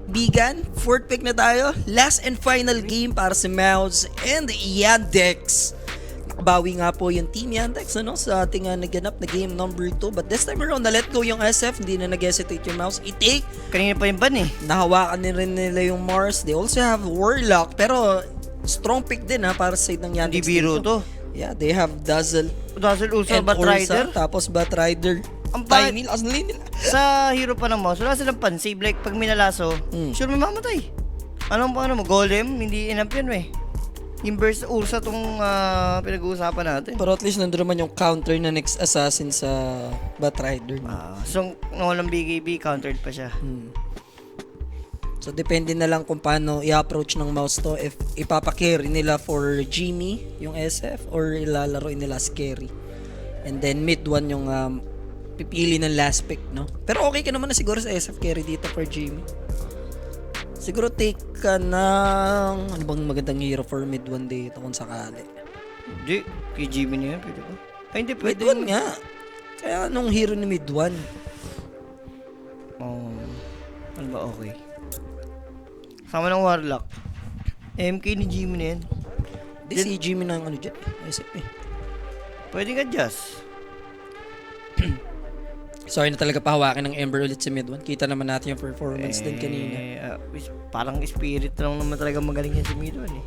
Bigan, fourth pick na tayo. Last and final game para si Mouse and Yandex. Nakabawi nga po yung team Yandex sa ating naganap na game number 2. But this time around, na-let go yung SF. Hindi na nag-hesitate yung Mouse. I-take. Kanina pa yung ban eh. Nahawakan din rin nila yung Mars. They also have Warlock. Pero strong pick din para sa side ng Yandex. Hindi biro to. Yeah, they have Dazzle. Dazzle Ursa, and Batrider. Tapos Batrider. Ang Tiny, last lane nila. Sa hero pa ng Mouse, wala silang pan-save. Like, pag minalaso, sure may mamatay. Anong mo? Golem? Hindi enough yan eh. Yung burst Ursa tong pinag-uusapan natin. Pero at least nandun naman yung counter na next assassin sa Batrider. So, walang BKB, countered pa siya. So, depende na lang kung paano i-approach ng Mouse to. If ipapakarry nila for Jimmy, yung SF, or ilalaro nila as carry. And then mid one yung pipili ng last pick, no? Pero okay ka naman na siguro sa SF carry dito for Jimmy. Siguro take ka ng ano bang magandang hero for mid one dito kung sakali. Hindi, kay Jimmy na yan, pwede ba? Ay, hindi, pwede. Mid one nga. Kaya anong hero ni mid one? Ano ba, okay. Sama ng Warlock. MK ni Jimmy na yan. Di si Jimmy na ang dyan. SF eh. Pwede ka just. Sorry na talaga pahawakin ng Ember ulit sa mid one. Kita naman natin yung performance din kanina. Parang spirit lang naman talaga magaling yan si mid one eh.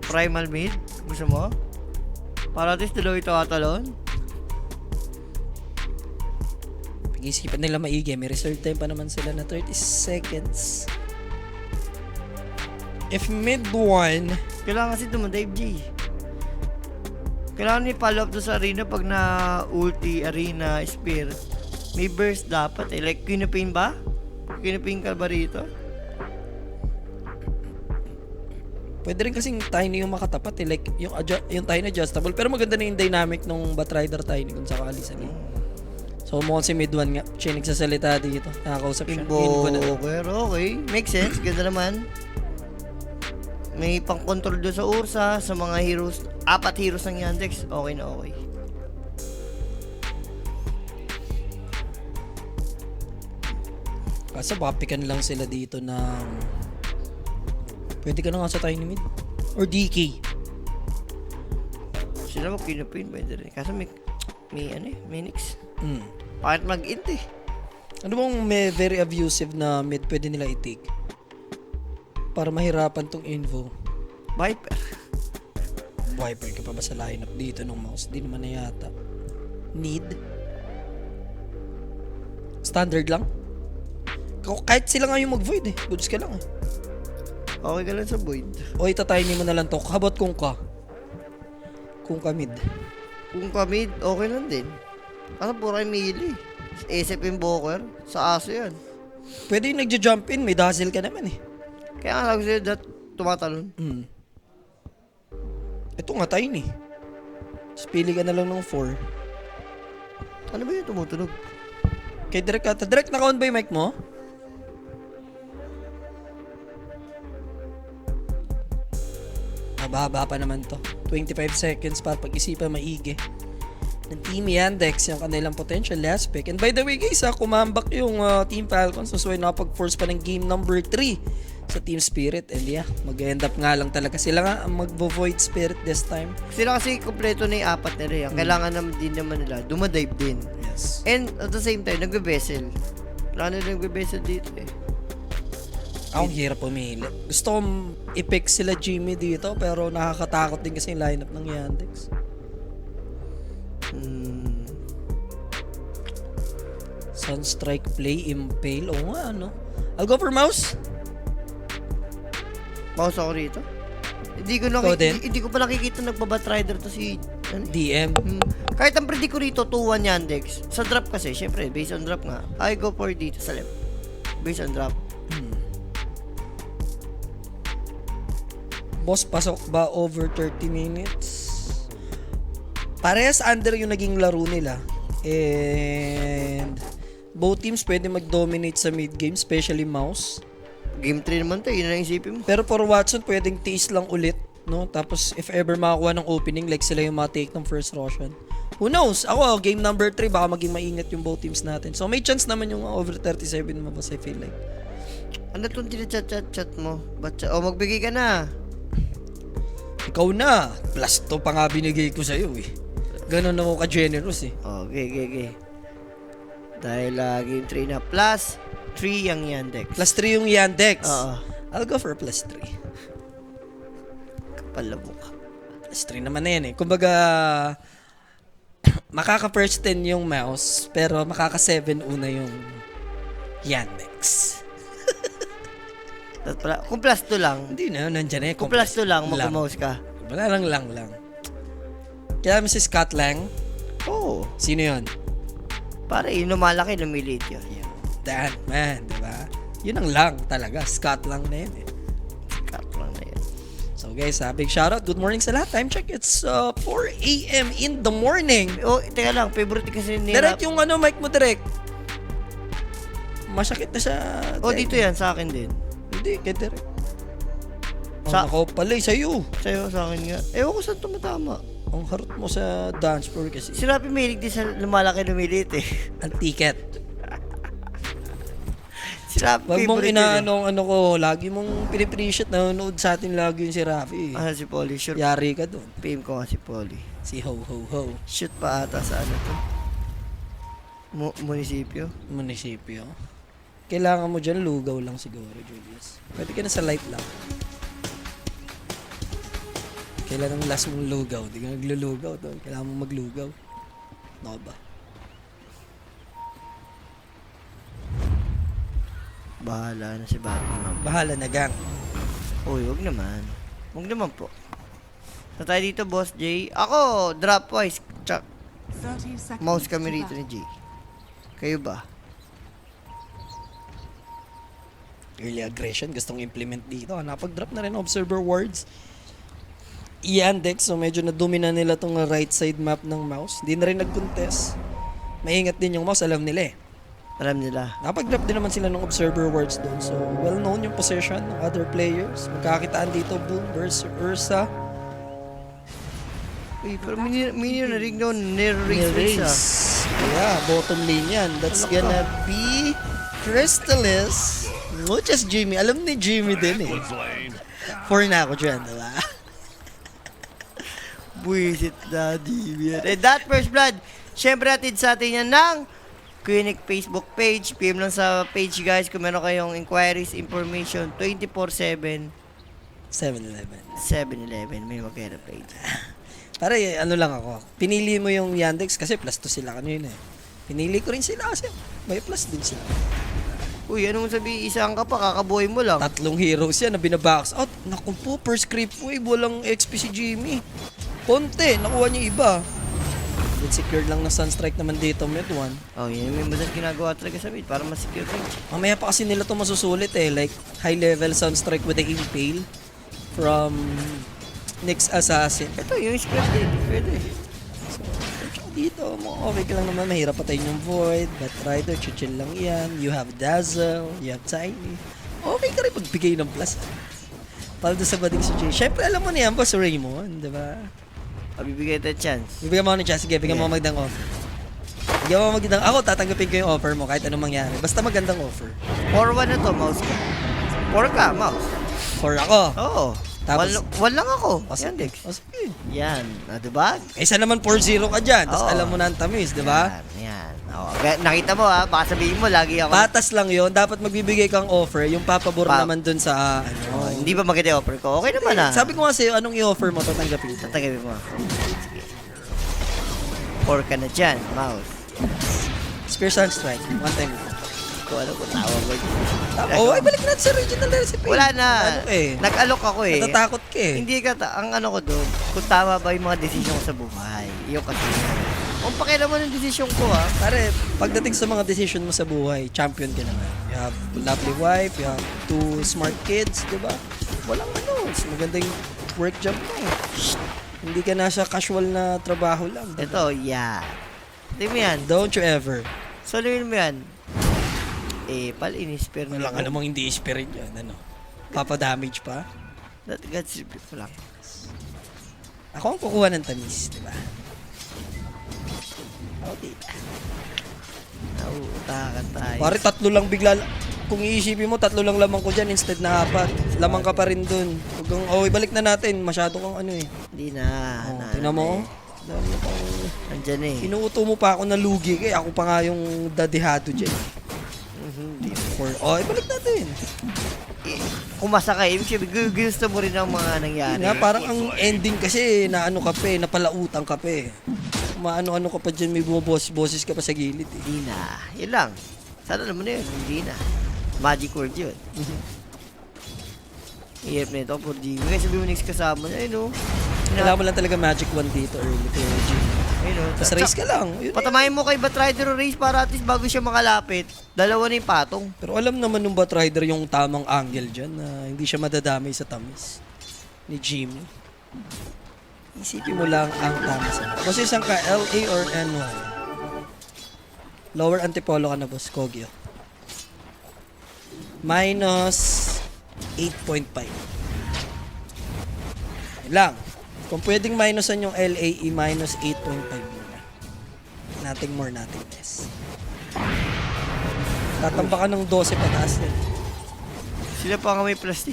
Primal mid? Gusto mo? Para at least dalawa ito katalon? Pag-isipan nila maigi. May reserve time pa naman sila na 30 seconds. If mid one, kailangan kasi dumadive G. Kailangan i-follow up doon sa arena pag na ulti, arena, spear. May burst dapat eh. Like, Quinopane ba? Quinopane ka ba rito? pwede rin kasing Tiny yung makatapat eh. Like, yung Tiny adjustable. Pero maganda na yung dynamic nung Batrider Tiny kung sakali sa game. So, mukhang si mid one nga. Siya nagsasalita dito. Nakakausap siya. Okay. Makes sense. Ganda naman. May pang-control doon sa Ursa, sa mga heroes, 4 heroes ng Yandex, okay na okay. Kaso baka pikan lang sila dito ng... Pwede ka na nga sa Tiny mid. Or DK. Sila mo Quinopane, pwede rin. Kaso may Nix. Bakit mag-int eh? Ano bang may very abusive na mid pwede nila i-take? Para mahirapan tong info. Viper ka pa ba sa lineup dito ng Mouse? Di naman na yata. Need? Standard lang? Kahit sila nga yung mag-void eh. Goods ka lang eh. Okay ka lang sa void. O itatiny mo na lang to. How about kung ka? Kung ka mid. Kung ka mid, okay lang din. Kasi pura yung melee. SF Invoker, sa aso yan. Pwede yung nagja-jump in. May dazzle ka naman eh. Kaya nga lang sila tumatalon. Ito nga Tiny. Pili ka na lang ng 4. Ano ba yung tumutunog? Kay Direk ata. Direk, naka-on ba yung mic mo? Mababa pa naman to. 25 seconds para pag-isipan maigi. Ng Team Yandex yung kanilang potential last pick. And by the way guys, kumambak yung Team Falcons. So nakapag-force pa ng game number 3 sa Team Spirit. And yeah, mag-end up nga lang talaga. Sila nga ang mag-void Spirit this time. Sila kasi kompleto na yung 4 nila yan. Kailangan naman din naman nila dumadive din. Yes. And at the same time, nagbe-vessel. Kailangan nila nagbe-vessel dito eh. Ang hirap pumili. Gusto kong i-pick sila Jimmy dito, pero nakakatakot din kasi yung lineup ng Yandex. Sunstrike Play, Impale. Oo nga, ano? I'll go for Mouse. Mouse ako rito. Hindi ko Ikaw din? hindi ko pa nakikita nagbabat rider to si DM. Kahit ang predict ko rito 2-1 Yandex. Sa drop kasi, syempre based on drop nga. I go for dito sa left. Based on drop. Boss, pasok ba over 30 minutes? Parehas under yung naging laro nila. And both teams pwede mag-dominate sa mid game, especially Mouse. Game 3 naman to, yun ang isipin mo. Pero for Watson, pwedeng tease lang ulit, no? Tapos if ever makakuha ng opening, like sila yung ma-take ng first Roshan. Who knows? Ako, game number 3, baka maging maingat yung both teams natin. So may chance naman yung over 37 mabas, I feel like. Ano itong tinachat-chat mo? Magbigay ka na. Ikaw na. Plus 2 pa nga binigay ko sa'yo eh. Ganon ako ka-generous eh. Okay. Dahil game 3 na. Plus 3 yung Yandex. Plus 3 yung Yandex. Oo. I'll go for plus 3. Kapal na mukha. Plus 3 naman na yan eh. Kumbaga, makaka first 10 yung Mouse, pero makaka 7 una yung Yandex. Kung plus 2 lang, Hindi na, nandyan eh. kung plus 2 lang, mag-mouse ka. Wala lang. Kaya si Scott Lang, Oo. sino yun? Pare, yung lumalaki, lumiliit yun. That man, di ba? Yun ang lang talaga. Scott Lang na yun eh. Cut lang na yan. So guys, big shoutout. Good morning sa lahat. Time check. It's 4 a.m. in the morning. Teka lang, favorite kasi ni Direct yung mic mo direct. Masakit na siya. dito yan, sa akin din. Hindi, kay direct. Sa- Ako pala eh, sa'yo. Sa'yo, sa akin nga. Ewan ko saan tumatama. Ang harot mo sa dance floor kasi. Si Rapi mahilig din sa lumalaki, lumiliit eh. Ang ticket. Si Rapi, Wag mong favorite yun eh. inaano ang ano ko. Lagi mong pinipreciate. Nanonood sa atin lagi yung si Rafi. Si Polly, sure. Yari ka dun. PM ko nga si Polly. Si Ho Ho Ho. Shoot pa ata sa ano to. Munisipyo. Munisipyo. Kailangan mo dyan, lugaw lang siguro, Julius. Pwede ka na sa light lang. Kailan ang last mong lugaw? Di ka naglulugaw doon. Kailangan mong maglugaw. No ba? Bahala na si Batman. Bahala na, gang. Uy, wag naman. Wag naman po. Sa tayo dito, Boss J. Ako, drop-wise. Check. 30 seconds Mouse kami to rito ni J. Kayo ba? Early aggression. Gustong implement dito. Napag-drop na rin observer wards. Yandex. So medyo na-domina nila tong right side map ng Mouse. Hindi na rin nag-contest. Maingat din yung Mouse. Alam nila eh. Alam nila. Napag-drop din naman sila ng observer wards doon. So, well-known yung position ng other players. Magkakitaan dito, Boom versus Ursa. Uy, pero mini na rin doon. Near-race ah. Yeah, bottom lane yan. That's Ano ka? gonna be Crystalis. No, just Jimmy. Alam ni Jimmy din eh. 4 na ako dyan, diba? Buisit daddy. And that first blood, syempre atid sa atin yan ng Clinic Facebook page. PM lang sa page guys kung meron kayong inquiries, information, 24/7, 7-11. 7-Eleven. May mag-reply. Para ano lang ako. Pinili mo yung Yandex kasi plus 2 sila kanina eh. Pinili ko rin sila kasi may plus din sila. Uy, anong sabi, isang ka pa, kakabuhay mo lang. 3 heroes yan na binabox out. Naku po, first creep wave, walang XP si Jimmy. Konti, nakuha niya iba. Good secured lang na Sunstrike naman dito, mid 1. Oh, yun yung madalas ginagawa talaga sa mid para ma-secure range. Mamaya pa kasi nila to masusulit eh. Like, high level Sunstrike with the Impale from Nyx Assassin. Ito, yung script din. Pwede. Dito, okay ka lang naman. Mahirap patayin yung Void. But Rider, chill lang yan. You have Dazzle. You have Tiny. Okay ka rin pagbigay ng plus. Paldo sa bading si Jay. Siyempre, alam mo na yan, Boss Raymond. Diba? Bibigay tayo chance. Bibigyan mo ako ng chance. Sige, bigyan mo ako magandang offer. Bigyan mo ako magandang... Ako, tatanggapin ko yung offer mo kahit anong mangyari. Basta magandang offer. 4-1 na to, mouse ka. 4 ka, mouse. For ako. Oo. Tapos- One lang ako. O sige. Yandex. O sige. Yan. Diba? Kaysa naman 4-0 ka dyan. Tapos Oo. alam mo na ang tamis, diba? Yan. Oh, nakita mo ha, baka sabihin mo, lagi ako. Patas lang yon. Dapat magbibigay kang offer. Yung papabor naman dun sa Oh, hindi ba maganda yung offer ko? Okay naman ah. Sabi ko nga sa'yo, anong i-offer mo, tatanggapin ko. Tatagawin mo. Sige. 4 ka na dyan, mouse. Spear Sun Strike. One time. Kung ano kung tawag ko. Oh, ay balik natin sa original recipe. Wala na. Ano eh. Nag-alok ako eh. Natatakot ka eh. Hindi ka, ang ano ko doon, kung tama ba yung mga desisyon ko sa buhay. Yung kasi. Kung pakialaman ng desisyon ko ha. Pare, pagdating sa mga decision mo sa buhay, champion ka naman. You have lovely wife, you have 2 smart kids, di ba? Walang ano, magandang work job mo. Hindi ka nasa casual na trabaho lang. Ito, yeah. Hindi mo yan. Don't you ever. Saluhin mo yan. Pal-inis, pero Wala ka namang hindi ispirin yun, ano? Papa-damage pa. That God's repeat mo lang. Ako ang kukuha ng tamis, di ba? Okay. Nauutakan tayo. Pare, 3 lang bigla. Kung iisipin mo, 3 lang lamang ko dyan instead na 4. Lamang ka pa rin dun. Huwag kang, ibalik na natin. Masyado kang ano eh. Hindi na. Tingnan mo. Dami kang... Andyan eh. Inuuto mo pa ako na lugi kay ako pa nga yung dadihado dyan. Ibalik natin. Kung masakay, ibig sabihin, gusto mo rin ang mga nangyari. Nga, parang ang ending kasi na ano ka pa eh, napalautang ka pa eh. Maano-ano ka pa dyan, may bumaboses ka pa sa gilid eh. Hindi na. Yun lang. Sana naman na yun. Hindi na. Magic word yun. Ihirap na ito for Jimmy. Kasi sabi mo next kasama niya, no? Kailangan mo lang talaga magic 1 dito early to Jimmy. Ayun, Tapos race ka lang. Yun eh. Patamayin mo kay Batrider o race para at least bago siya makalapit, dalawa na yung patong. Pero alam naman nung Batrider yung tamang angle dyan na hindi siya madadamay sa tamis ni Jimmy. Isipin mo lang ang tamis. Kasi isang ka LA or N1. Lower antipolo ka na boss, Kogyo. Minus 8.5. Yun lang. Kung pwedeng minusan yung LAE, minus 8.5 muna. Nothing more, nothing less. Tatamba ka ng 12 pataas din. Sila pa nga may plus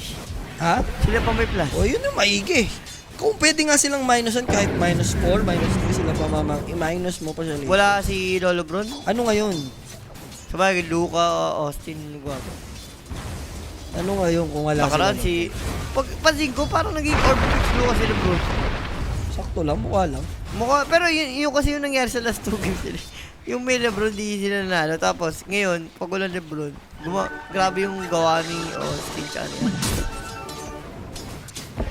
Ha? Sila pa may plus. O, yun yung maigi. Kung pwede nga silang minusan kahit minus 4, minus 3 sila pa mamang i-minus mo pa siya later. Wala si Lolo Bron? Ano ngayon? Sabagay, Luca, Austin, Guapo. Ano ngayon kung wala Nakaraan sila? si... Pagpansin ko, parang naging Orbifix Luca si Lebron. Sakto lang, mukha lang. Pero yun kasi yung nangyari sa last 2 games nila. Yung may Lebron, di sila nanalo. Tapos, ngayon, pag walang Lebron, grabe yung gawa ni Austin Channel.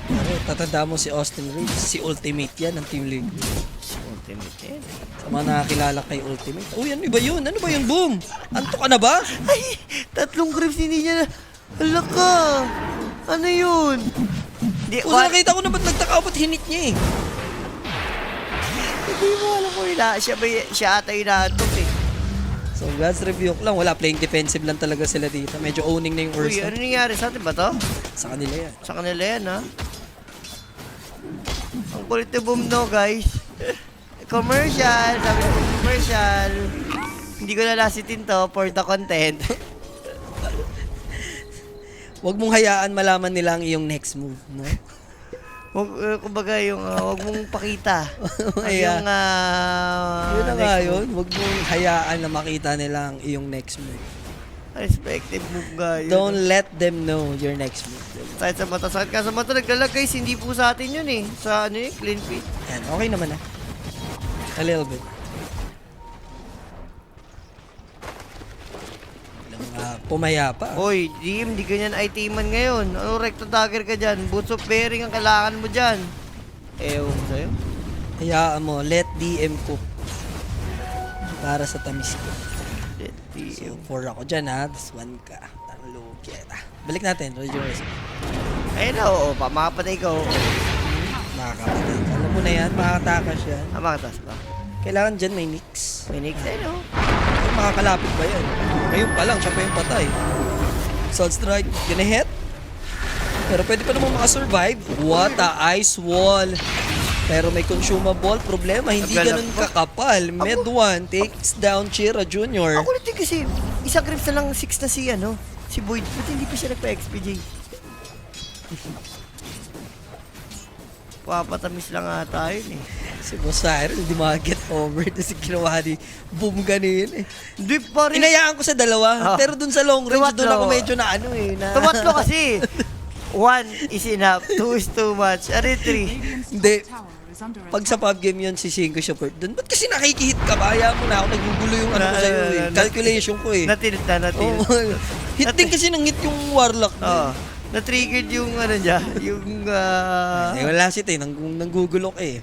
Pero tatanda mo si Austin Reeves, si Ultimate yan ng Team League. Ultimate yan. Sa mga nakakilala kay Ultimate. Uy, ano ba yun? Ano ba yun? Boom! Anto ka na ba? Ay! 3 grips hindi niya na... Hala ka! Ano yun? Di, Kung nakita ko na ba't nagtaka ba't hinit niya eh? Hindi mo alam ko yun. Siya ata yung natok eh. So, God's review ko lang. Wala, playing defensive lang talaga sila dito. Medyo owning na yung Uy, Ursa. ano nangyari sa atin ba to? Sa kanila yan. Sa kanila yan, ha? Ang kulit na boom, no, guys? Commercial! Sabi ko, commercial! Hindi ko na lasitin to for the content. Huwag mong hayaan malaman nila ang iyong next move, no? Kumbaga yung, wag mong pakita. Hayaan. Yung, Yun na next nga move. yun. Huwag mong hayaan na makita nila ang iyong next move. Respective move, guys. Don't let them know your next move. Kahit sa mata, sakit ka sa mata, naglalag guys, hindi po sa atin yun eh. Sa ano eh, clean feet. Yan, okay naman na. A little bit. Pumaya pa. Hoy, Jim, di ganyan iteman ngayon. Ano, recto dagger ka dyan? Boots of bearing ang kailangan mo dyan. Ewan ko sa'yo. Hayaan mo, let DM cook. Para sa tamis ko. Let So, DM. 4 ako dyan ha, tapos 1 ka. Talo, kita. Balik natin, rejoice. Ayun na, oo, pamapatay ka, oo. Makakapatay. Alam mo na yan, makakatakas yan. Makatas ba? Kailangan dyan may nix. May Nix, ayun o. Ay, makakalapit ba yan? Ngayon pa lang, siya pa yung patay. Soul Strike, gonna hit. Pero pwede pa naman makasurvive. What a ice wall. Pero may consumable problema, hindi ganun kakapal. Med 1 takes down Chira Jr. Ako ulit din kasi, isang grips na lang 6 na si Boyd. Ba't hindi pa siya nagpa-XPJ? Papatamis lang ata yun eh. Si Boss Cyril, hindi makaget over. Tapos ginawa ni boom ganun eh. Hindi pa rin. Inayaan ko sa dalawa. Oh. Pero dun sa long range, Tumatlo. dun ako medyo na ano eh. Na, Tumatlo kasi. 1 is enough, 2 is too much, 3. Hindi. Pag sa pub game yun, si Shingo support dun. Ba't kasi nakikihit ka ba? Ayaw mo na ako. Nagugulo yung ano ko sa'yo eh. Calculation ko eh. Natilit na, natilit. Oo. Hit din kasi nang hit yung warlock. Oo. Na-triggered yung ano niya, yung Eh, wala siya eh. Nanggugulok eh.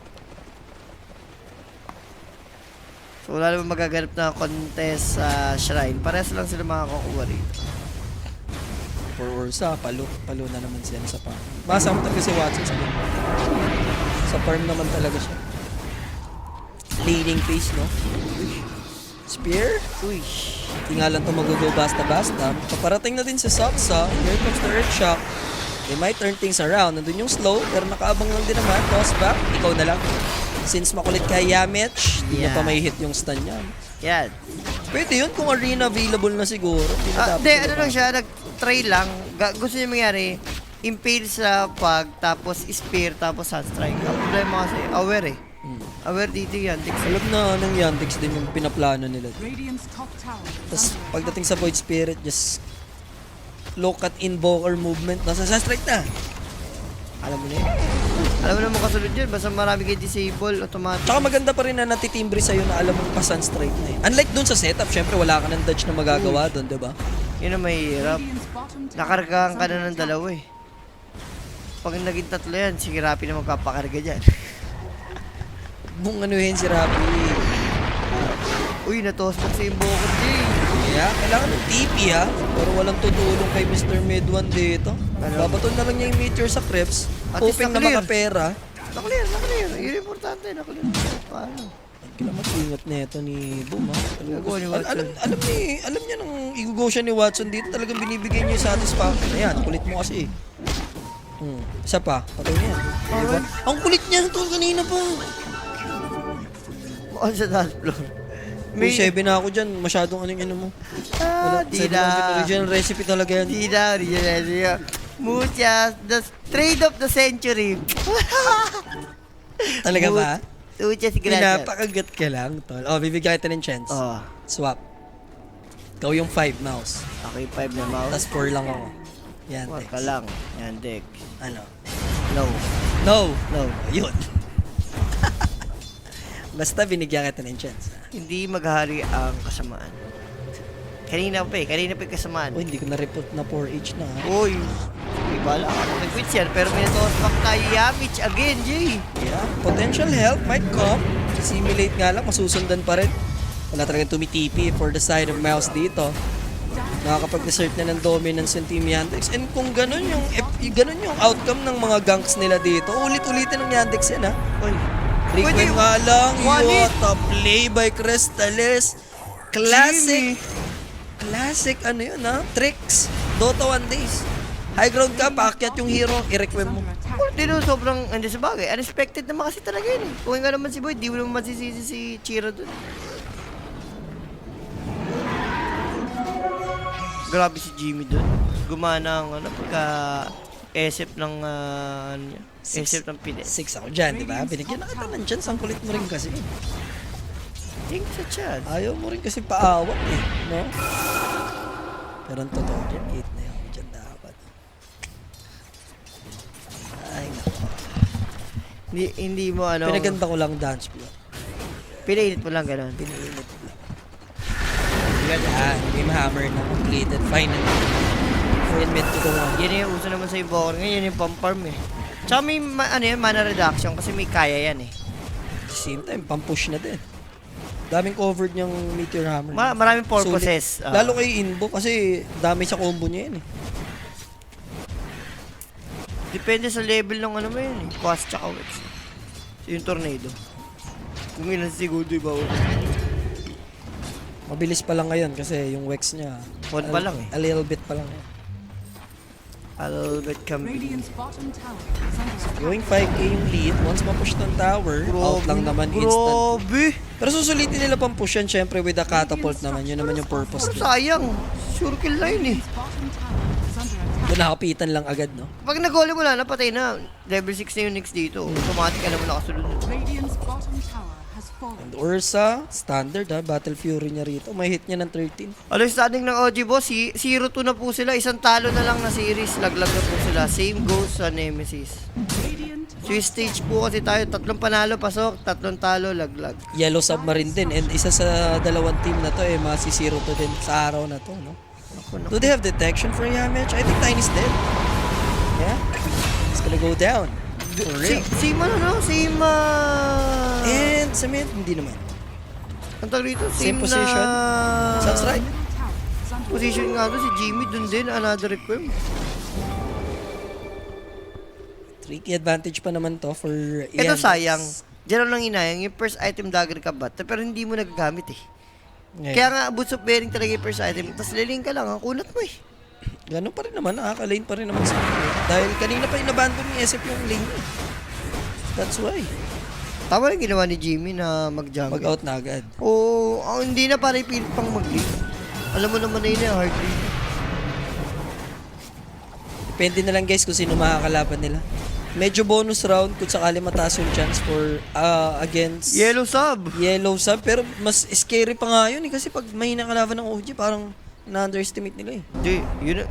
So wala naman magaganap na contest sa Shrine. Parehas lang sila makakukuha rito. For Ursa, palo na naman siya sa farm. Basa mo talaga si Watson sa game. Sa farm naman talaga siya. Leading pace, no? Spear? Uy. Hindi nga lang ito mag-go basta-basta. Paparating na din si Saksa. Here comes the Earth Shock. They might turn things around. Nandun yung slow, pero nakaabang lang din naman. Toss back, ikaw na lang. Since makulit kay Yamich, hindi Yeah. na pa may hit yung stun niyan. Yan. Pwede yun kung arena available na siguro. Hindi, ano lang siya, nag-try lang. Gusto niya mangyari, impale sa pag, tapos spear, tapos handstrike. Ang problema kasi, aware eh. Aware dito yan. Alam na ng Yandex din yung pinaplano nila. Radiant's top tower is Tapos under pagdating sa Void Spirit, just look at invoker movement. Nasa strike na. Alam mo na yun. Alam mo naman kasunod yun, basta marami kayo disable, automatic. Tsaka maganda pa rin na natitimbre sa'yo na alam mong pasan strike na eh. Unlike dun sa setup, syempre wala ka ng dodge na magagawa dun, di ba? Yun ang mahirap. Radiant's bottom tower Nakargahan is ka under na ng attack. dalawa eh. Pag naging tatlo yan, si Rapi na magpapakarga dyan. Mong anuhin si Rapi. Uy, natospok sa Invoker Jay. Kaya kailangan ng TP ha. Pero walang tutulong kay Mr. Mid-1 dito. Ano? Babaton na lang niya yung meteor sa creeps. At least Hoping na na-clear. makapera. Naklear, naklear. Yun yung importante, naklear. Paano? Kailangan mag-ingat nito ni Boom ha. Ginagawa ni Watson. Alam niya nung i-go siya ni Watson dito, talagang binibigay niya yung satisfaction. Ayan, kulit mo kasi. Isa pa, patay niya. Diba? Ang kulit niya ito kanina pa. On sa dance floor. May 7 na ako dyan, masyadong ano yung ano mo. Di Sabi na. natin, original recipe talaga yan. Di na, original. Muchas. The trade of the century. Talaga ba? Muchas gracias. Pinapakagat ka lang, tol. Oh, bibigyan kita ng chance. Oh, Swap. Ikaw yung 5 mouse. okay, 5 na mouse. Tapos 4 lang ako. Yan, What Tex. ka lang. Yan, deck. Ano? No. No! No. Yun. Basta binigyan kita ng chance. Hindi maghari ang kasamaan. Kanina pa yung kasamaan. Oh, hindi ko na-report na 4H na. ha? Uy, may bala ka na nag-quits yan. Pero may natoss back tayo Yamich again, Jay. Yeah, potential help might come. Simulate nga lang, masusundan pa rin. Wala talagang tumitipi for the side of mouse dito. Nakakapag-desert na ng dominance yung Team Yandex. And kung ganun ganun yung outcome ng mga ganks nila dito, ulit-ulitin ng Yandex yan ha. Uy. Requiem nga lang, One hit. what a play by Crystales. Classic. Classic ano yun ha? Tricks. Dota 1 days. High ground ka, paakyat yung hero, i-requiem mo. Under attack. Hindi no, sobrang, hindi sa bagay. Unexpected naman kasi talaga yun eh. Kung nga naman si Boy, di mo naman masisisi si Chira dun. Grabe si Jimmy dun. Gumana ang ano, pagka SF ng, ano niya, SF ng Pides. 6 ako dyan, di ba? Binigyan na kita ng chance. Ang kulit mo rin kasi. Think sa chance. Ayaw mo rin kasi paawak eh, no? Pero ang totoo dyan, 8 na yan. Dyan dapat. Ay, naku. Hindi mo ano, Pinaganda ko lang dance block. pinainit mo lang gano'n. Piniinit ko lang. Yan, game hammer na completed. Finally. Full mid to the one. Yan yung uso naman sa Invoker ngayon, yan yung pump-farm eh. Tsaka may, ano yan, mana reduction kasi may kaya yan eh. At the same time, pampush na din. Daming covered niyang meteor hammer. Maraming purposes. Sulit. Lalo kay Invo kasi dami sa combo niya yan eh. Depende sa level ng ano mo yun eh. Quas tsaka Wex. Yung tornado. Kung ilan segundo iba. Mabilis pa lang ngayon kasi yung Wex niya. One pa lang eh. A little bit pa lang yan. A little bit kami. Radiant's bottom tower is under attack. Going 5k yung lead. Once mapush ng tower, out lang naman instant. Grabe. Pero susulitin nila pang push yan syempre with the catapult naman. Yun naman yung purpose Pero din. sayang. Sure kill na yun eh. Radiant's bottom tower is under attack. Doon nakapitan lang agad, no? Pag nag-gole mo na, napatay na. Level 6 na yung next dito. Automatic alam mo nakasunod. Radiant's bottom tower has has fallen. And Ursa, standard ha, Battle Fury niya rito. May hit niya ng 13. Ano yung standing ng OG boss? 0-2 na po sila. Isang talo na lang na series. Laglag na po sila. Same goes sa Nemesis. Radiant Swiss stage po kasi tayo. 3 panalo, pasok. 3 talo, laglag. Yellow Submarine din. And isa sa dalawang team na to, masi-0 to din sa araw na to, no? Ako, Do they have detection for Yamech? I think Tiny's dead. Yeah. It's gonna go down. For real. Same ano, no? Same, And sa mid, hindi naman. ang tawag rito? Same Same position. Sounds right. middle tower is under Position nga doon, si Jimmy dun din. Another requiem. Tricky advantage pa naman to for Ito Yamech. sayang. Diyan lang inayang. Yung first item dagger ka ba? Pero hindi mo nagagamit eh. Ngayon. Kaya nga, boots of bearing talaga yung first item. Tapos liling ka lang, ang kunat mo eh. Ganun pa rin naman, nakaka-lane pa rin naman sa dahil kanina pa inabandon ni SF yung lane niya. That's why. Tama yung ginawa ni Jimmy na mag-jungle. Mag-out na agad. Oo, hindi na para ipilit pang mag-lead. Alam mo naman na yun yung hard lead. Depende na lang guys kung sino makakalaban nila. Medyo bonus round kung sakali mataas yung chance for against Yellow sub. Yellow Sub. Pero mas scary pa nga yun kasi pag may nakalaban ng OG parang na-underestimate nila eh. Di, yun,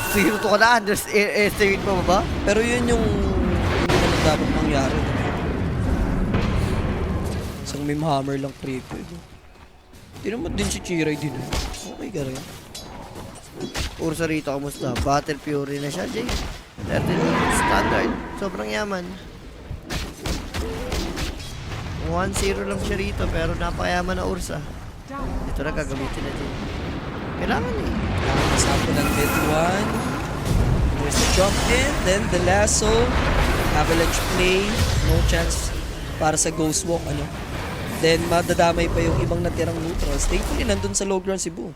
siguro to ka na, estimate mo ba? Pero yun yung hindi naman dapat mangyari. Isang meme hammer lang creepy. Tinan mo din si Chiray din. Okay ka rin. Ursa rito, kamusta? Battle Fury na siya, Jay. 13 standard. Sobrang yaman. 1-0 lang siya rito, pero napakayaman na Ursa. tower. Ito na gagamitin na Jay. Kailangan eh. Sample ng mid one. There's the jump in. Then the lasso. Avalanche play. No chance para sa Ghost Walk. Ano. Then madadamay pa yung ibang natirang neutrals. Thankfully nandun sa low ground si Boo.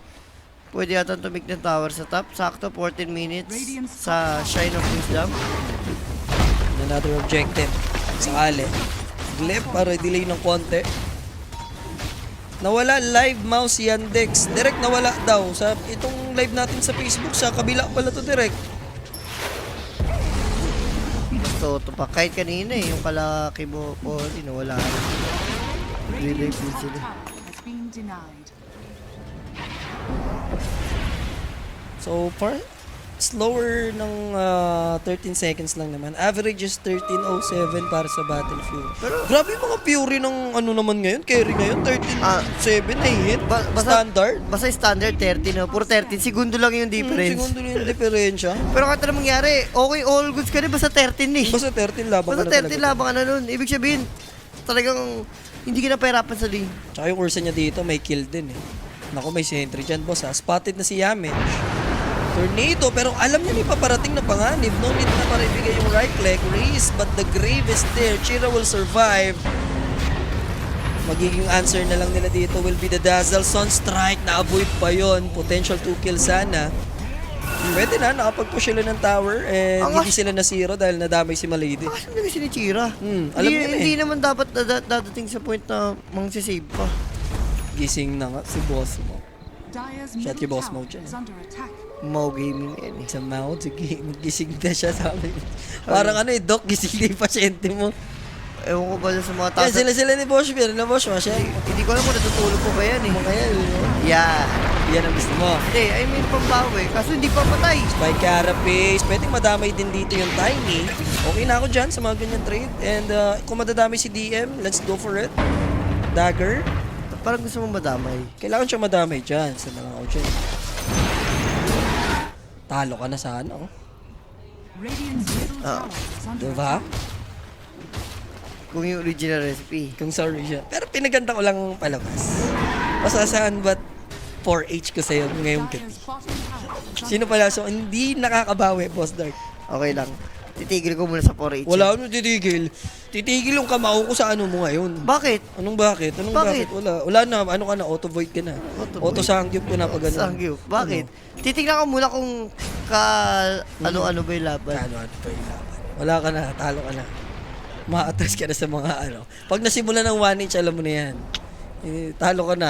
Pwede yata tumik ng tower sa top. Sakto, 14 minutes sa Shine of Wisdom. And another objective. Sakali. Glip para delay ng konti. Nawala live mouse si Yandex. Direct nawala daw. Sa itong live natin sa Facebook, sa kabila pala to direct. Ito pa. Kahit kanina eh, yung kalaki mo po, nawala. Relay Radiant's po top sila. tower has been denied. So, slower ng 13 seconds lang naman. Average is 13:07 para sa Battlefield. Pero grabe yung mga Fury ng ano naman ngayon, carry ngayon, 13:07 na hit. Standard. Basta standard 30 no. Puro 13. Segundo lang yung difference. Segundo lang yung diferensya. Pero kahit na mangyari, okay, all goods ka rin. Basta 13 eh. Basta 13 labang Basta ka na 13 talaga. labang ka na nun. Ibig sabihin, talagang hindi ka na pahirapan sa lane. Tsaka yung Ursa niya dito, may kill din eh. Naku, may sentry dyan, boss ha. Spotted na si Yamech. Tornado, pero alam niya may paparating na panganib. No need na para ibigay yung right leg. Raise, but the grave is there. Chira will survive. Magiging answer na lang nila dito will be the Dazzle Sun Strike. Na-avoid pa yon. Potential 2 kill sana. Pwede na, nakapag-push sila ng tower. And Ang hindi sila na-zero dahil nadamay si Malady. Bakit naman sinichira? Alam niya na Hindi eh. naman dapat dadating sa point na mang-save pa. Gising na nga si boss mo. Dire's Shot middle yung boss tower mode dyan is eh. under attack. Mau gaming yan eh. Sa mouth, sige, gising na siya sabi. Parang ano eh, Doc, gising na yung pasyente mo. Ewan ko ba sa mga Kaya tao. sila ni Boschmer, na Bosch mo siya. Hindi ko alam kung natutulog ko ba yan eh. Kaya, Yeah. yan ang gusto mo. Hindi, I mean pambawi. Kaso hindi pa patay. Spike Carapace, pwedeng madamay din dito yung Tiny. Okay na ako dyan sa mga ganyan trade. And kung madadamay si DM, let's go for it. Dagger, Parang gusto mong madamay. kailangan siya madamay dyan sa mga ako dyan. Talo ka na sana, oh. Radiant's middle tower is under Diba? Kung yung original recipe. Kung sorry siya. Pero pinaganda ko lang palabas. Pasasaan ba't 4H ko sa'yo ngayong gabi? Dire's bottom tower is under Sino pala? So, hindi nakakabawi, Boss Dark. Okay lang. Titigil ko muna sa 4H. Wala akong titigil. Titigil yung kamao ko sa ano mo ngayon. Bakit? Anong bakit? Anong bakit? Bakit? Wala na. Ano ka na? Auto-void ka na. Auto-void? Auto-sangyup ko na pag ano. Sangyup. Bakit? Titignan ko muna kung ano-ano ba yung laban. Ano pa yung laban? Wala ka na. Talo ka na. Ma-atras ka na sa mga ano. Pag nasimula ng 1H, alam mo na yan. Talo ka na.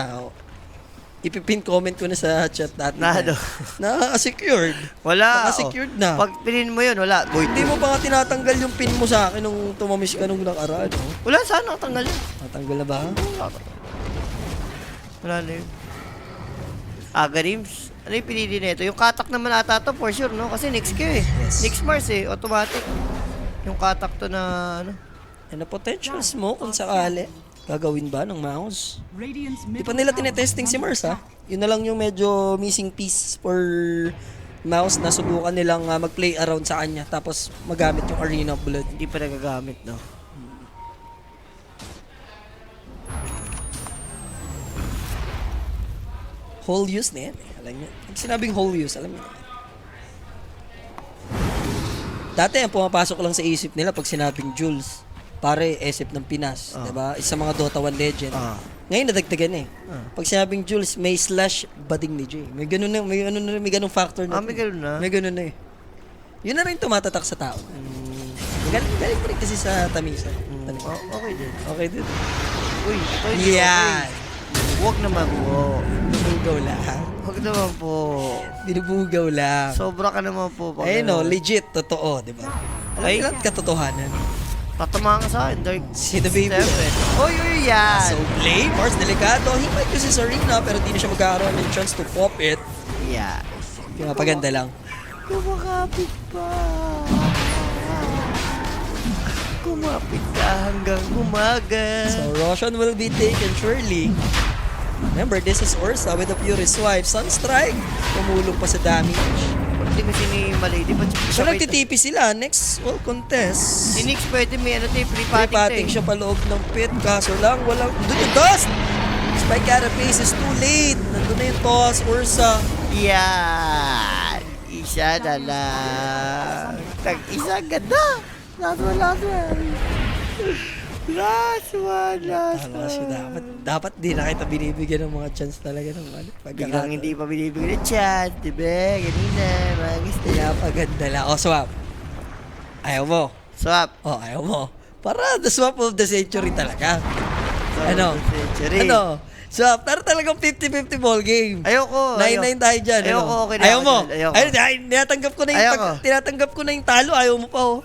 ipipin comment ko na sa chat natin. Na ano? Naka-secured. Wala. Naka-secured na. Pag pinin mo yun, wala. Boy, Hindi mo pa nga tinatanggal yung pin mo sa akin nung tumamis ka nung nakaraan. Oh. wala, sana tanggal yun. Natanggal na ba? Wala na yun. Agarims. Ano yung pinili nito? Yung katak naman ata to for sure, no? Kasi next Q eh. Yes. Next Mars eh. Automatic. Yung katak to na ano. Ano potentials mo kung sakali? Gagawin ba ng mouse? Radiant's Di middle pa nila tower tinetesting is si under Mars ha. attack. Yun na lang yung medyo missing piece for mouse na subukan nilang mag-play around sa kanya tapos magamit yung Arena of Blood. Hindi pa nagagamit, no? Whole use na yan eh. Alam niyo. Pag sinabing whole use, alam niyo. Dati ang pumapasok lang sa isip nila pag sinabing Jules. Pare, isip ng Pinas. Diba? Isa mga Dota 1 legend. Ngayon nadagdagan eh. Pag sinabing Jules, may slash bading ni Jay. May ganun na, may ganung factor na. May ganun na. May ganun na eh. Yun na rin tumatatak sa tao. Galing pa rin kasi sa tamisa. Okay din. Okay din. Uy, ito Yan. Huwag naman po. Dinubugaw lang. Huwag naman po. Dinubugaw lang. Sobra ka naman po. Pag Ayun no, legit, totoo, di ba? Alam Ay. niyo lahat katotohanan. Tatamaan ka sa akin, Dark. Si The Baby. Uy, yan. So, play, Mars, delikado. Himay ko si Serena, pero di na siya magkakaroon ng chance to pop it. Yeah. Pinapaganda lang. Kumakapit pa. Kumapit ka hanggang umaga. So, Roshan will be taken surely. Remember, this is Ursa with a Fury Swipe. Sunstrike, tumulong pa sa damage. Hindi kasi ni Malady. Ba't So, nagtitipi sila. Next, well, contest. Si Nix pwede may ano tayo, free Patting patting siya pa loob ng pit. Kaso lang, walang... Doon yung dust! Spike carapace is too late. Nandun na yung toss, Ursa. Yan. Isa na lang. Tag-isa, ganda. Last one, last one. Last one, last Tama kasi one. dapat di na kita binibigyan ng mga chance talaga ng ano. Biglang hindi pa binibigyan ng chance, diba? Ganina, mga gusto. Pinapaganda lang. O, swap. Ayaw mo. Swap. O, ayaw mo. Para the swap of the century talaga. Ano? Century. Ano? Swap. Para talagang 50-50 ball game. Ayoko. 9-9 tayo dyan. Ayoko, ano? okay na Ayaw ako mo. dyan. Ayoko. Ay, tinatanggap ko na yung Ayoko. tinatanggap ko na yung talo. Ayaw mo pa, oh.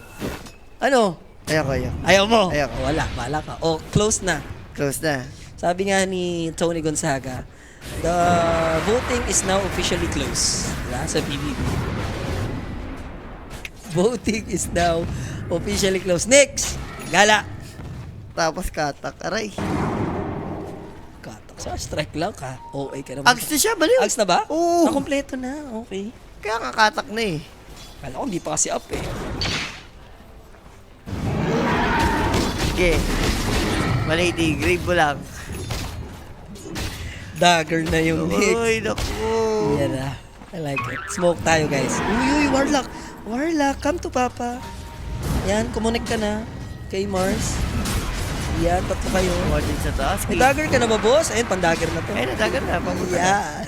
Ano? Ayoko. Ayaw mo. Ayoko. Wala. Bala ka. O, close na. Close na. Sabi nga ni Tony Gonzaga, the voting is now officially closed. Diba? Sa PBB. Voting is now officially closed. Next! Gala! Tapos katak. Aray. Katak sa strike lang ka. Okay ka naman. Ags na siya, baliw. Ags na ba? Oo. Nakompleto na. Okay. Kaya nga katak na eh. Kala ko hindi pa kasi up eh. Sige. Malady, grave mo lang. Dagger na yung next. Uy, naku. Yan na. I like it. Smoke tayo guys. Uy, Warlock. Warlock, come to Papa. Yan, kumunik ka na. Kay Mars. Yan, tatlo kayo. Warden sa taas. May dagger ka na ba, boss? Ayun, pang-dagger na to. Ay, nadagan na. Pamunta na. Yan.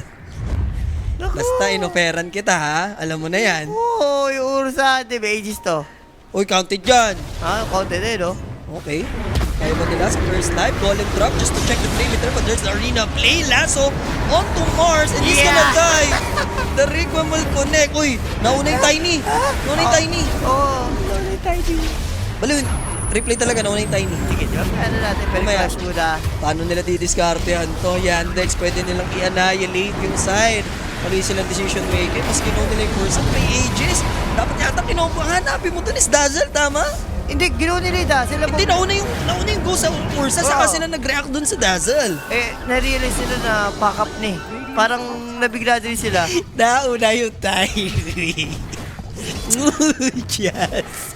Naku. Basta inoferan kita, ha? Alam mo na yan. Uy, Ursa. Di ba ages to? Uy, counted dyan. Ha? Counted eh, no? Okay. Kaya ba nila sa first life? Golem drop just to check the play meter. But there's the arena play. Lasso onto Mars. And he's gonna Yeah. die. The Requiem will connect. Uy, nauna yung Tiny. Nauna yung Tiny. Oo. Lolo tayo. Baliw, replay talaga. Nauna yung Tiny. Sige, di ba? Ano natin? Pero Mamaya. flash muna. Paano nila didiskartehan to? Yandex, pwede nilang i-annihilate yung side. Mali silang decision making. Mas kinuha nila yung person. May ages. Dapat yata kinuha. Hanapin mo dun is Dazzle, tama? Hindi, ginawa nila. Sila Hindi, nauna yung go sa Ursa. Saka Oo. sila nag-react dun sa Dazzle. Eh, na-realize nila na pack up na eh. Parang nabigla din sila. Nauna yung Tiny. Yes.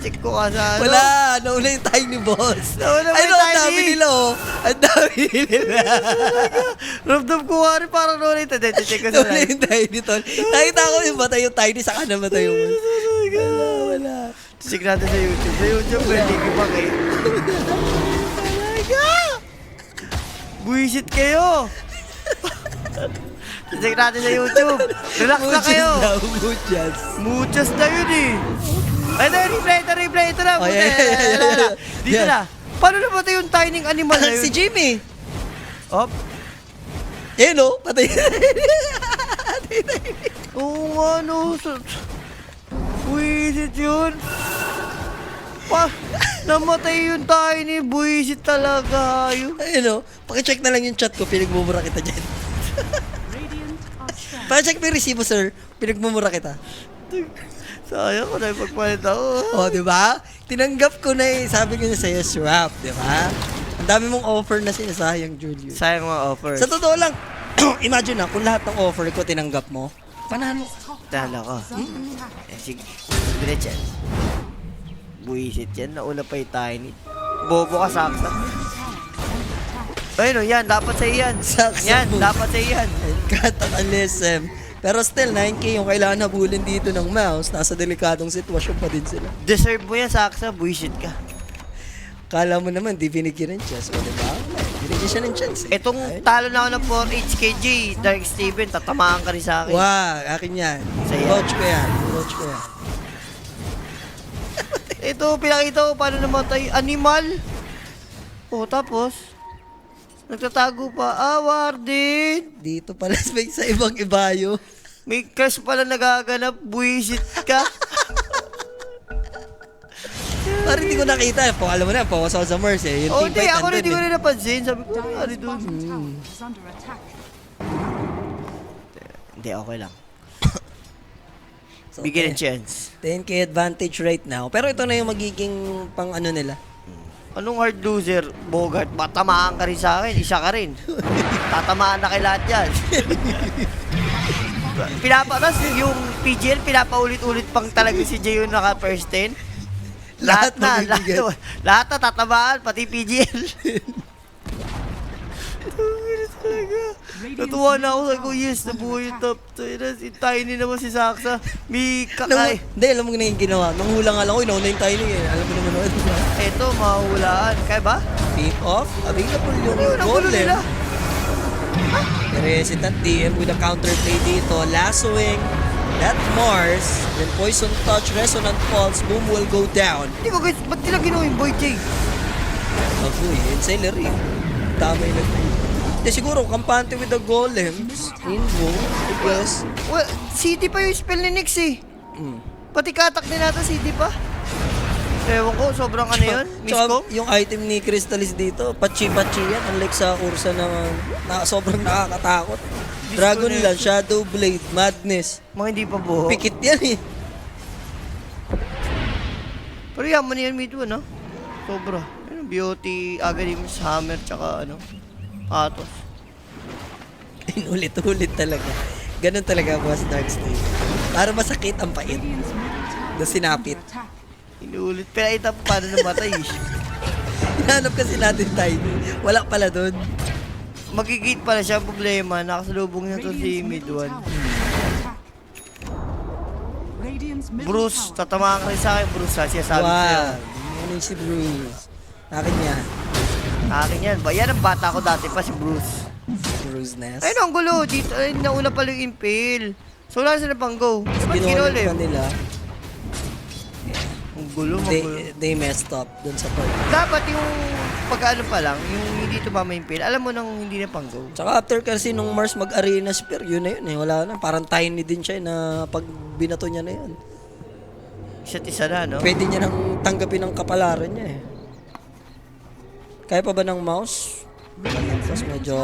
Check ko ka sa ano. Wala, nauna yung Tiny boss. Nauna ba Ay, yung no, ang dami Tiny? nila, oh. Ang dami nila. Ramdam ko nga rin parang noon ito. Check ko sa Nauna live. yung Tiny, tol. Nakita ko yung matay yung Tiny, saka namatay yung wala. Check natin sa YouTube. Sa YouTube, pwede ko pa kayo. Talaga! Buisit kayo! Check natin sa YouTube. Relax na kayo. Muchas. Muchas na yun eh. Ay, replay. Ito na. Oh, Buti. yeah. Dito Yeah. na. Paano na ba ito yung tiny animal na yun? Si Jimmy. Op. Eh no, patay. Oo nga, no. Buisit yun. Namatay yung tiny. Buisit talaga. Ayun. Ayun no, pakicheck na lang yung chat ko, pinagmumura kita dyan. Radiant are strong. Pakicheck mo yung resibo, sir, pinagmumura kita. Sayang ko na yung pagpalit ako. O, di ba? Tinanggap ko na eh. Sabi ko na sa'yo, swap, di ba? Ang dami mong offer na sinasayang, Julius. Sayang mga offers. Sa totoo lang, imagine na, kung lahat ng offer ko tinanggap mo, panalo. Tala ko. Is under attack. Sige. Diretso yan. Buisit yan. Nauna pa yung tiny. Bobo ka, saksa. Ayun o, yan. Dapat sa iyan. Saksa Yan, mo. dapat sa iyan. Cut at LSM. Pero still, 9K yung kailangan habulin dito ng mouse. Nasa delikadong sitwasyon pa din sila. Deserve mo yan, saksa. Buisit ka. Kala mo naman, di binigyan ng chance. O, diba? Binigyan siya ng chance. Eh. Itong talo na ako ng 4HKG, Dark Steven, tatamaan ka rin sa akin. Wow, akin yan. Saya. Coach ko yan. Coach ko yan. Ito, pinakita ko paano namatay. Animal. Oh, tapos, nagtatago pa. Warden. Dito pala sa ibang ibayo. May crush pala nagaganap. Buisit ka. Parang hindi ko nakita. Po, alam mo na, po sa Mers eh. Yung Oh, team hindi. fight Ako rin, nandun hindi ko eh. rin napansin. Sabi ko, ano Dire's doon? bottom tower is under attack. Hindi, okay lang. So, Bigyan ng chance. 10K advantage right now. Pero ito na yung magiging pang ano nila. Anong hard loser? Bogart, matamaan ka rin sa akin. Isa ka rin. Tatamaan na kay lahat yan. Pinapatas yung PGL, pinapaulit-ulit pang talaga si Jay yung naka first 10. Lahat na, mabibigyan. lahat na tatamaan, pati PGL. Natuwa na ako sa ko, yes, nabuhay yung top 2. Tiny naman si Saksa. May kakay. Hindi, alam mo na yung ginawa. Nang hula nga lang ko, inauna yung tiny eh. Alam mo naman naman. Eto, mahuhulaan. Kaya ba? Pick off, available yung Ano yung gulo nila? golem. Resident DM with a counterplay dito. Lassoing, that Mars, then Poison Touch, Resonant Pulse, boom will go down. Hindi ko guys, ba't nila ginawa yung Boy Jay? Agoy, Ancillary. Tama yung Hindi, siguro, kampante with the golems. Invo, because... Well, CD pa yung spell ni Nyx eh. Pati katak din natin CD pa. Ewan ko, sobrang ano yun? Miscom? Yung item ni Crystallis dito, pachi-pachi yan. Unlike sa kursa na sobrang nakakatakot. Dragon Lance, Shadow Blade, Madness. Mga hindi pa buho. Pikit yan eh. Pero yaman yan mid one, no? Sobra. Ano, Beauty, Agadimus, Hammer, tsaka ano, Atos. Inulit-ulit talaga. Ganun talaga, boss Dark Snake. Para masakit ang pait. Radiant's middle tower Na sinapit. is under attack. Inuulit. Pero ito, paano namatay? Hinahanap kasi natin tayo. Wala pala doon. Magigit pala siya ang problema. Nakasalubong niya to si Radiant's mid middle one. tower is under attack. Radiant's middle Bruce, tower tatamaan ka rin sa akin, Bruce, ha? Siya sabi sa'yo. Wow. Ano yung si Bruce? Akin yan. Akin yan. Yan ang bata ko dati pa, si Bruce. Bruce Ness. Ayun, ang gulo. Dito, ay, nauna pala yung impale. So, wala sila pang go. Ba't Ginulit ginulit? pa nila. Ang gulo, magulo. They messed up dun sa part. Dapat yung pagkaano pa lang, yung hindi tumama yung impale, alam mo nang hindi na pang go. Tsaka after kasi nung Mars mag-arena spear, yun na yun eh. Wala na. Parang tiny din siya eh, na pag binato niya na yun. Isa't isa na, no? Pwede niya nang tanggapin ang kapalaran niya eh. Kaya pa ba ng mouse? Tapos medyo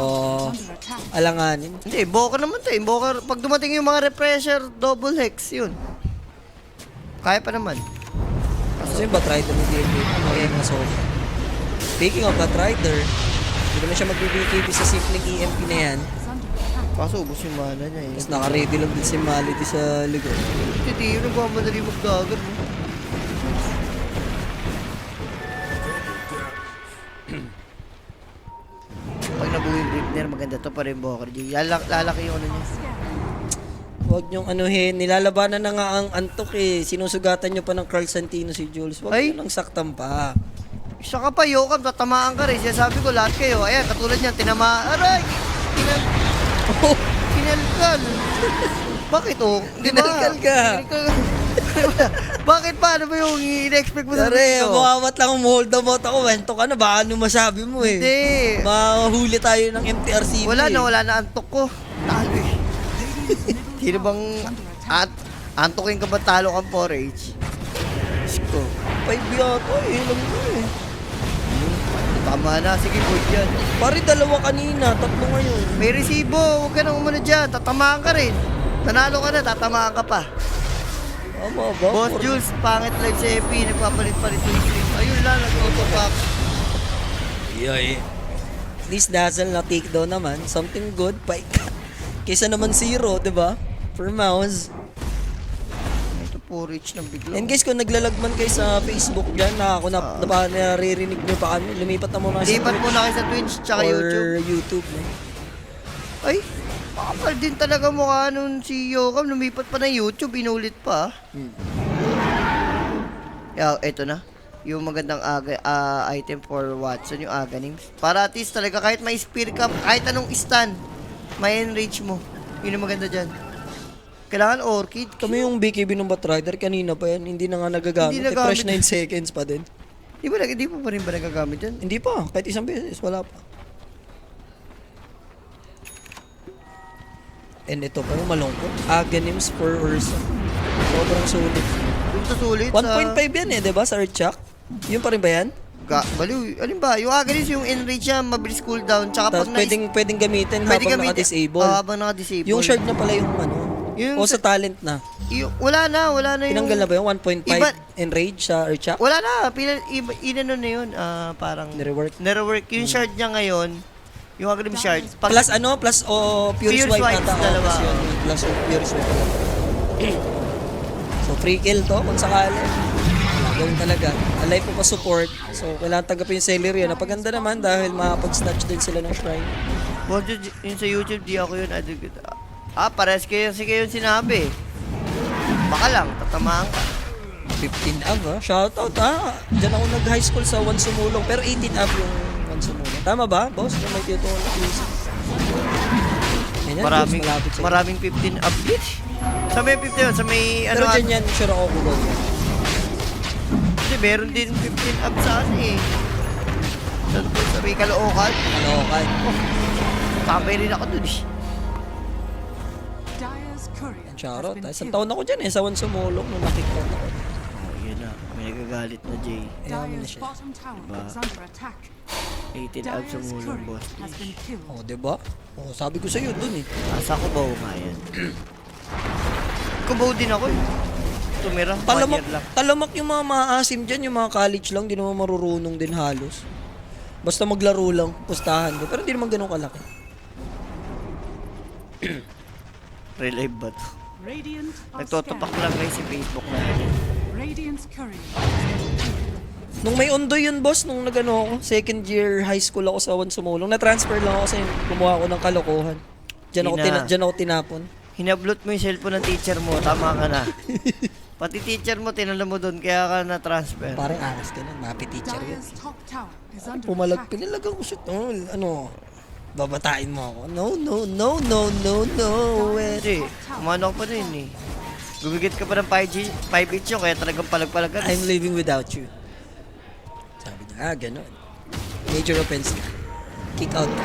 under attack. alanganin. Hindi, Invoker naman to. Invoker, pag dumating yung mga refresher, double hex, yun. Kaya pa naman. Kasi yung Batrider ni DMB, ano yung mga soul. Speaking of Batrider, hindi naman siya mag-BKB sa simpleng EMP na yan. Is under attack. Kaso ubos yung mana niya eh. Tapos naka-ready lang din si Malady sa likod. Hindi, yun nagmamadali magdagat mo. Pag nabuhay yung Gripner, maganda to pa rin Invoker. Lalaki yung ano niya. Huwag niyong anuhin, nilalabanan na nga ang antok eh. Sinusugatan niyo pa ng Carl Santino si Jules. Huwag Ay. niyo nang saktan pa. Isa ka pa, Yokam, tatamaan ka rin. Siya sabi ko, lahat kayo. Ayan, katulad niyan, tinamaan. Aray! Kinalkal. Bakit oh? Di ba? Kinalkal ka. Kinalkal. Bakit pa? Ano ba yung in-expect mo sa Pare, dito? mawawat lang hold the bot ako. Wento ka na, baka ano masabi mo eh. Hindi. Mahuli tayo ng MTRCB. Wala na antok ko. Talo eh. Sino bang antokin ka ba talo kang 4H? Diyos ko. 5 yata eh. Alam mo eh. Tama na. Sige, good yan. Pare, dalawa kanina. 3 ngayon. May resibo. Huwag ka nang umano dyan. Tatamaan ka rin. Nanalo ka na. Tatamaan ka pa. Tama ba? Boss Jules, pangit live sa FB. Nagpapalit-palit yung stream. Ayun lang. Nag-autopack. Yoy. At least Dazzle na takedown naman. Something good. Kaysa naman 0, di ba? For mouse. Ito 4H ng bigla. And guys, kung naglalagman kayo sa Facebook dyan, naririnig nyo pa kami. Lumipat na muna Lipat muna kayo sa Twitch tsaka YouTube. or YouTube. Ay, makapal din talaga mukha nun si Yokam. Lumipat pa ng YouTube, inulit pa. Eto na. Yung magandang item for Watson, yung Aghanims. Para at least talaga kahit may spear ka, kahit anong stand, may enrage mo. Yun ang maganda dyan. Kailangan Orchid. Kami yung BKB ng Batrider, kanina pa yan. Hindi na nga nagagamit. Hindi nagamit. Fresh 9 seconds pa din. Di pa pa rin ba nagagamit yan? Hindi pa. Kahit isang beses, wala pa. And ito pa yung malungkot. Aghanims for Ursa. Sobrang sulit. Yung sa sulit 1.5 yan eh, di ba? Sa Earthshock. Yun pa rin ba yan? Baliw. Alin ba? Yung Aghanims, yung enrage niya, mabilis cooldown. Tsaka Tapos pag pwedeng gamitin habang naka-disable. Habang naka-disable. Yung shard na pala yung ano. Yung O sa talent na. wala na yung... Tinanggal na ba yung 1.5 Iba- enrage sa Earthshock? Wala na. Inano na yun. Parang... Nirework. Nirework. Yung shard niya ngayon, yung Agrim shard. Plus ano? Plus Pure Pure Swipe Swipes, ata. dalawa. Plus yun. Plus Pure Swipe. So free kill to kung sakali. Gawin talaga. Alive po pa support. So kailangan tanggapin yung salary. Napaganda naman dahil makapag-snatch din sila ng shrine. Yung sa YouTube, di ako yun. Pares kayo yung sinabi. Baka lang, tatamaan ka. 15 ab ha. Shoutout ha. Diyan ako nag-high school sa 1 Sumulong. Pero 18 ab yung 1 Sumulong. Tama ba, boss? Yung may tito na please. Maraming 15 update. Sa may 15 yun, sa may Pero dyan yan, sure ako Google. Kasi meron din 15 up sa ano eh. Sa may Caloocan. Kalokan. Tambay rin ako dun eh. Dyer's courier has Charot. been Isang killed. taon ako dyan eh. Sa 1 Sumulong nung nakikot ako. Yun na. May nagagalit na Jay. Ayaw mo na Dyer's siya. bottom tower Diba? is under attack. 18 up sa Dyer's mulong courier boss. has been killed. Oh, diba? Oh, sabi ko sa'yo dun eh. Asa ko ba nga yan? Kubaw din ako eh. Tumira. Talamak, 1 year lang. talamak yung mga maasim dyan, yung mga college lang, di naman marurunong din halos. Basta maglaro lang, pustahan ko. Pero di naman ganun kalaki. Real life ba to? Radiant are Nagtotopak scattered. lang guys si Facebook na. Radiant's courier. Nung may undoy yun, boss, nung nagano ako, second year high school ako sa 1 Sumulong, na-transfer lang ako kasi kumuha ako ng kalokohan. Diyan ako tinapon. Hinablot mo yung cellphone ng teacher mo, tama ka na. Pati teacher mo, tinala mo doon, kaya ka na-transfer. Parang angas ka nun, mapi teacher yun. Dyer's top tower is under Pumalag, attack. pinilagang ko siya. Oh, ano, babatain mo ako. No. Hindi, umano ka pa rin eh. Gumigit ka pa ng 5H yun, kaya talagang palag-palag ka. I'm living without you. Sabi niya, ganun. Major offense ka. Kick out ka.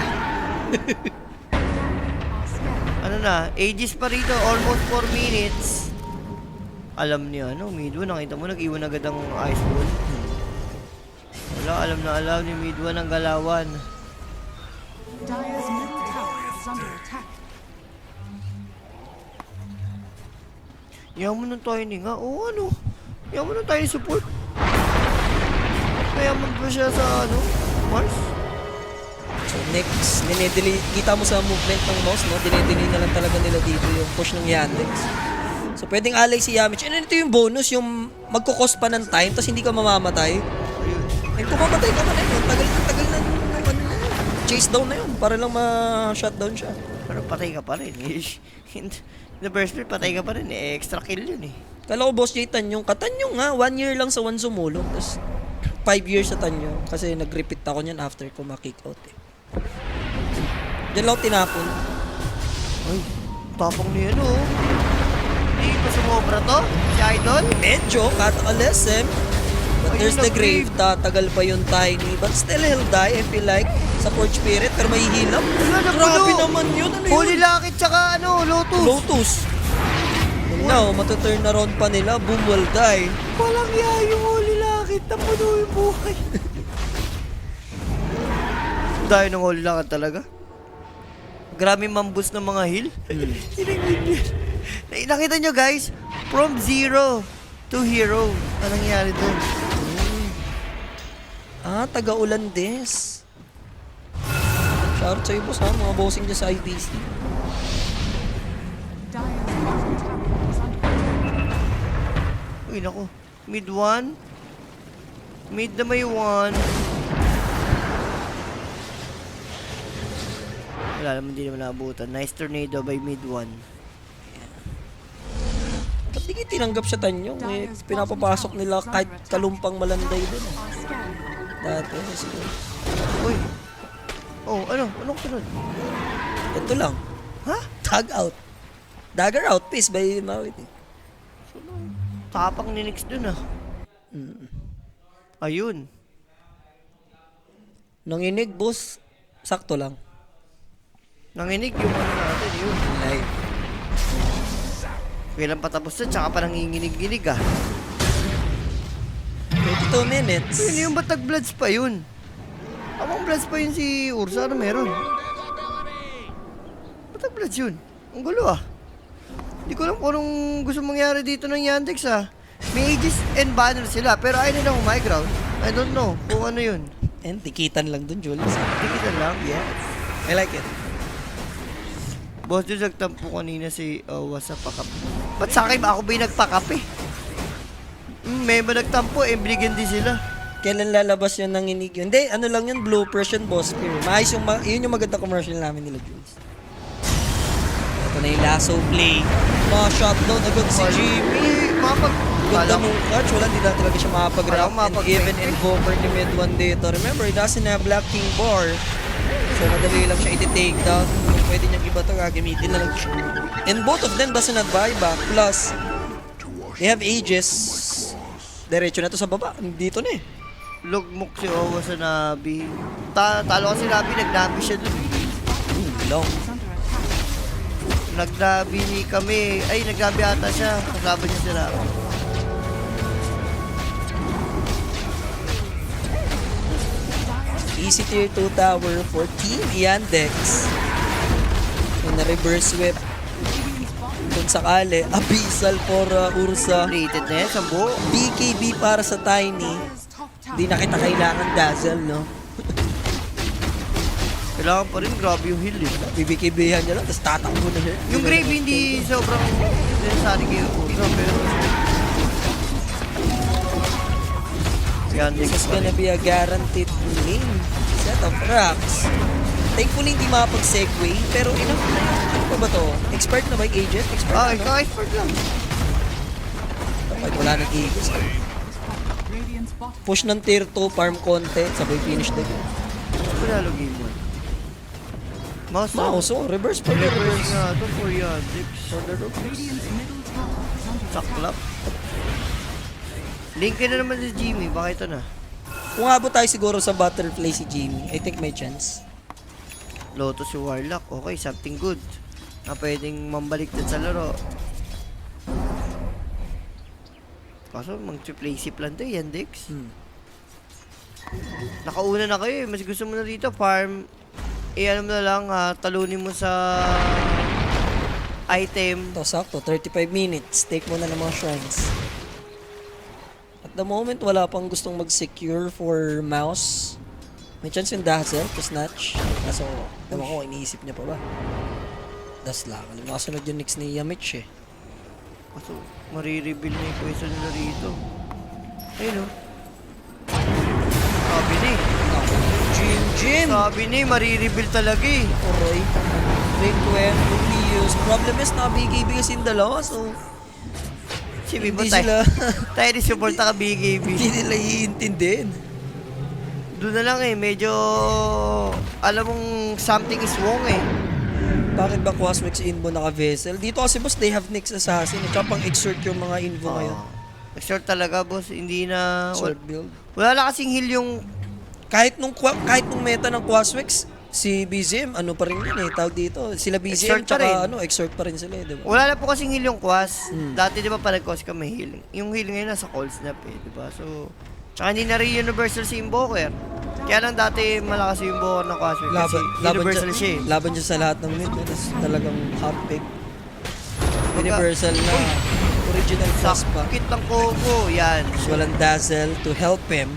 Are scattered. Ano na, ages pa rito, almost 4 minutes. Alam niya, Midwan, nakita mo, nag-iwan agad ang ice ball. Wala, alam ni Midwan ang galawan. Dyer's middle tower is under attack. Yaman ng tayo ni nga, yaman ng tayo ni support. Mayaman pa siya sa, Mars. So next, kita mo sa movement ng mouse, no? Dinedelay na lang talaga nila dito yung push ng Yandex. So pwedeng alay si Yamich. And ito yung bonus, yung magkukos pa ng time, tapos hindi ka mamamatay. Ayun. And kung mamatay ka man, tagal na yung chase down na yun, para lang ma-shutdown siya. Pero patay ka pa rin. In the first place, patay ka pa rin. Extra kill yun eh. Kala ko, Boss Jay, Katanyong nga, 1 year lang sa 1 Sumulong, tapos 5 years sa Tanyong, kasi nag-repeat ako niyan after ko ma-kick out eh. Diyan lang ako tinapon. Ay, tapang niya, Hindi Hindi pa sumobra to? Si Idol? Medyo, katakalesem. But Ayun, there's the grave. nag-grave. Tatagal pa yung Tiny. But still, he'll die, I feel like. Sa Forge Spirit, pero may hilap. Wala, Grabe napuno. naman yun. Ano Holy yun? Lakit tsaka Lotus. Lotus. And now, matuturn na round pa nila. Boom will die. Walang iya yung Holy Lakit. Napuno yung buhay. Dahil ng Holy Lakit talaga. Grabe mambus ng mga heal. Nakita nyo guys, from 0 to hero. Anong nangyari doon? Taga-Ulandes. Shout out sa'yo, boss, ha? Mga bossing dyan sa IBC. Dire's bottom tower is under Uy, naku. Mid 1. Mid na may 1. Wala naman, hindi naman naabutan. Nice tornado by mid 1. Ba't di kayo tinanggap siya Tanyong? Eh, pinapapasok nila kahit kalumpang malanday din. Eh. are scary. Dati, siguro. Uy. Oh, ano? Anong sunod? Ito lang. Ha? Tag out. Dagger out, peace by Mawit. Eh. Tapang ni Nix dun ah. Ayun. Nanginig, boss. Sakto lang. Nanginig yung ano natin, yun. Live. Kailan patapos na, tsaka pa nanginginig-ginig ah. 22 minutes. Yun yung batag bloods pa yun. Amang bloods pa yun si Ursa, ano meron? Batag bloods yun. Ang gulo ah. Hindi ko alam kung anong gusto mangyari dito ng Yandex ah. May Aegis and Banner sila, pero ayaw nila high ground. I don't know kung ano yun. And tikitan lang dun, Jules. Tikitan lang? Yes. I like it. Boss, doon nagtampo kanina si Owa sa pakap. Ba't sa akin ba ako ba yung nagpakap eh? May ba nagtampo eh, binigyan din sila. Kailan lalabas yun ng inig yun? Hindi, ano lang yun, bloopers yun, boss. Pero maayos yung, yun yung maganda commercial namin nila, Jules. Ito na yung lasso play. Mga shotdown agad si Jimmy. Ganda nung catch, wala, hindi na talaga siya makapag-round. Wala, And even invoker ni Mid 1 dito. Remember, he doesn't have Black King bar. So, madali lang siya iti-take down. Kung pwede niyang iba ito, gagamitin na lang siya. And both of them doesn't have buyback. Plus, they have Aegis. Diretso na to sa baba. Dito na eh. Lugmok si Owa sa Nabi. Talo kasi Nabi, nag-Nabi siya dun. Long. Is under attack. Nag-Nabi ni kami. Ay, nag-Nabi ata siya. Kasama niya sila. Easy tier 2 tower for Team Yandex. Yung na-reverse whip. Kung sakali, Abyssal for Ursa. Rated na yan, sambo. BKB para sa Tiny. Dire's top tower. Di na kita kailangan dazzle, no? Kailangan pa rin, grabe yung heal eh. BBKB-han niya lang, tapos tatakbo na siya. Yung grave hindi sobrang sinasabi kayo. Pero... Yandex This is pa gonna rin. be a guaranteed win set of racks. Thankfully, hindi makapag-segue, pero enough na yun. Ano pa ba to? Expert na ba yung agent? Expert Ah, na, no? ika-expert lang. Kahit wala nang Aegis. Radiant's bottom Push ng tier 2, farm content, sabay finish na yun. Panalo game 1. Mouse na. Mouse, oh, reverse pa Reverse reverse. nga ito for Yandex. Radiant's middle tower is under attack. Saklap. Link na naman si Jimmy. Baka ito na. Kung abot tayo siguro sa butterfly si Jimmy, I think may chance. Lotus si Warlock. Okay, something good. Na pwedeng mambaliktad sa laro. Kaso, mag-play sip lang ito, Yandex. Nakauna na kayo eh. Mas gusto mo na dito, farm. Ano mo na lang, talunin mo sa item. Ito, sakto, 35 minutes. Take mo na ng mga shrines. At the moment, wala pang gustong mag-secure for mouse. May chance yung dazzle to snatch. Kaso, ewan ko, iniisip niya pa ba? Das lang. Alam, nakasunod yung Nyx ni Yamich eh. Kaso, marireveal na yung pwesto nila rito. Ayun o. Sabi ni. Jim! Sabi ni, marireveal talaga eh. Oroy. Ring 20 views. Problem is, naka-BKB kasi yung dalawa, so... Si Bibo Hindi tayo. sila... Tayo ni support ka BKB. Hindi nila iintindihin. Doon na lang eh, medyo... Alam mong something is wrong eh. Bakit ba Quasmex Invo naka-vessel? Dito kasi boss, they have Nyx Assassin. At saka pang exert yung mga Invo ngayon. Exert talaga, boss. Hindi na... Sword build. Wala na kasing heal yung... Kahit nung meta ng Quasmex, si BZM, ano pa rin yun eh, tawag dito. Sila BZM, Exert pa rin. tsaka exert pa rin sila eh, di ba? Wala na po kasing heal yung Quas. Dati, di ba, pa nag-Quas ka may heal. Yung heal ngayon nasa cold snap eh, di ba? So... Tsaka hindi na rin universal si Invoker. Kaya lang dati malakas yung Invoker ng Quasmex. Kasi universal siya eh. Laban siya sa lahat ng mid, no? Tapos talagang hot pick. Universal na original Quas pa. Sakit ng combo, yan. Walang dazzle to help him.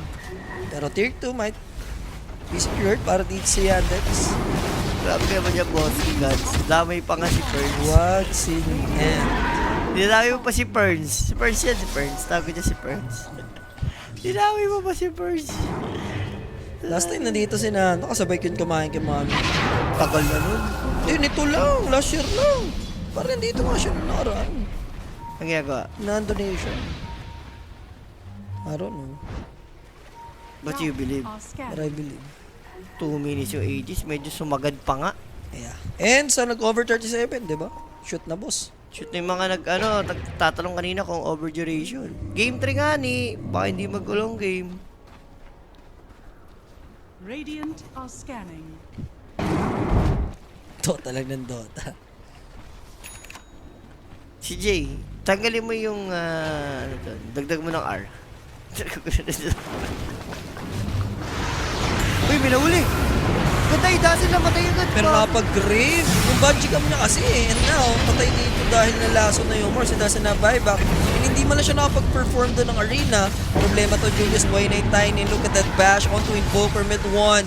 Pero tier 2 might be secured para dito si Yandex. Grabe naman niya, boss. Gods. Damay pa nga si Ferns. What's in end? Dinami mo pa si Ferns. Si Ferns yan, si Ferns. Tawag niya si Ferns. Dinami mo pa si Ferns. Last time nandito si Nando, kasabay ko yung kumain kay mami. Tagal na nun. Nito lang, last year lang. Parang dito nga siya nung nakaraan. Ang ginagawa? Non-donation. I don't know, What you believe? Are but scanning. I believe. 2 minutes yung Aegis. Medyo sumagad pa nga. Yeah. And sa nag-over 37, di ba? Shoot na boss. Shoot na yung mga nagtatanong kanina kung over duration. Game 3 nga ni. Baka hindi magulong game. Radiant are scanning. Dota lang ng Dota. Si Jay, tanggalin mo yung, ano to, dagdag mo ng R. Uy, may nahuli! Patay, dasin na patay agad. Pero nakapag-grave. Yung bungee cam niya kasi eh. And now, patay dito dahil nalaso na yung Morse. Dahil na buyback. And hindi man lang siya nakapag-perform doon ng arena. Problema to Julius Boy na Tiny. Look at that bash onto Invoker mid 1.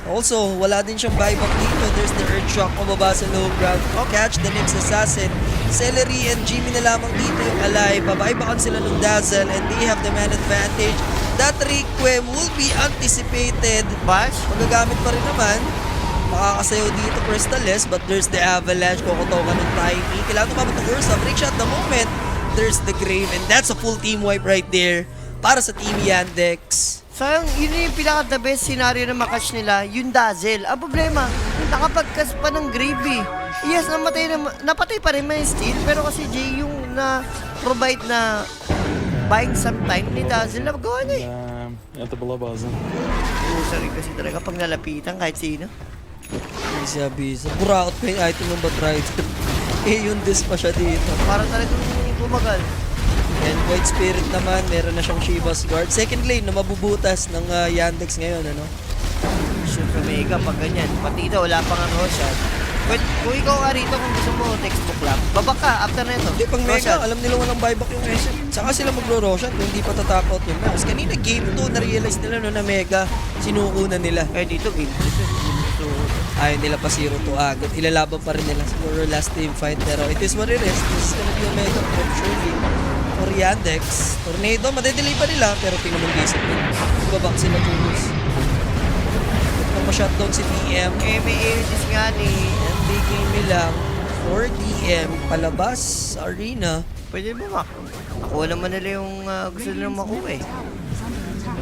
Also, wala din siyang buyback dito. There's the Earthshock mababa sa low ground. Catch the Nyx Assassin. Celery and Jimmy na lamang dito yung alive. Babaibakan sila ng Dazzle and they have the man advantage. That Requiem will be anticipated. Bash? Magagamit pa rin naman. Makakasayaw dito Crystallis, but there's the Avalanche. Kukutoka ng Tiny. Kailangan tumabot ng Ursa. Break shot the moment. There's the Grave, and that's a full team wipe right there para sa Team Yandex. Sayang, yun yung pinaka-the best scenario na makatch nila, yung Dazzle. Ang problema, nakapagkas pa ng Gravy. Yes, napatay pa rin may steal, pero kasi Jay yung na-provide na buying some time ni Dazzle na magawa niya eh. At the below buzzer. Usa rin kasi talaga pag nalapitan kahit sino. Bisa-bisa. Buraot pa yung item ng Batrider. Eh, yung disc pa siya dito. Para talagang bumagal. And White Spirit naman, meron na siyang Shiva's Guard. Second lane na mabubutas ng Yandex ngayon, ano? Shoot sa Mega pag ganyan. Pati ito, wala pang ano siya. Kung ikaw ka rito, kung gusto mo textbook lang, babak ka after na ito. Hindi, pag Mega, alam nila walang buyback yung SM. Saka sila magro-roshan kung hindi pa tatap out yung mouse. Kanina game 2, na-realize nila no, na Mega, sinuko na nila. Eh dito, game 3. So, Ayaw nila pa 0-2 agad. Ilalaban pa rin nila siguro last team fight. Pero it is what it is. This is gonna be a Mega trip surely. For Yandex. Tornado, madedelay pa nila. Pero tingnan mong discipline. Babak sila Julius. Nang ma-shutdown si DM. MAAs nga ni... MBK lang. 4 DM. Palabas sa arena. Pwede ba Nakuha naman nila yung gusto nilang makuha eh. Is under attack.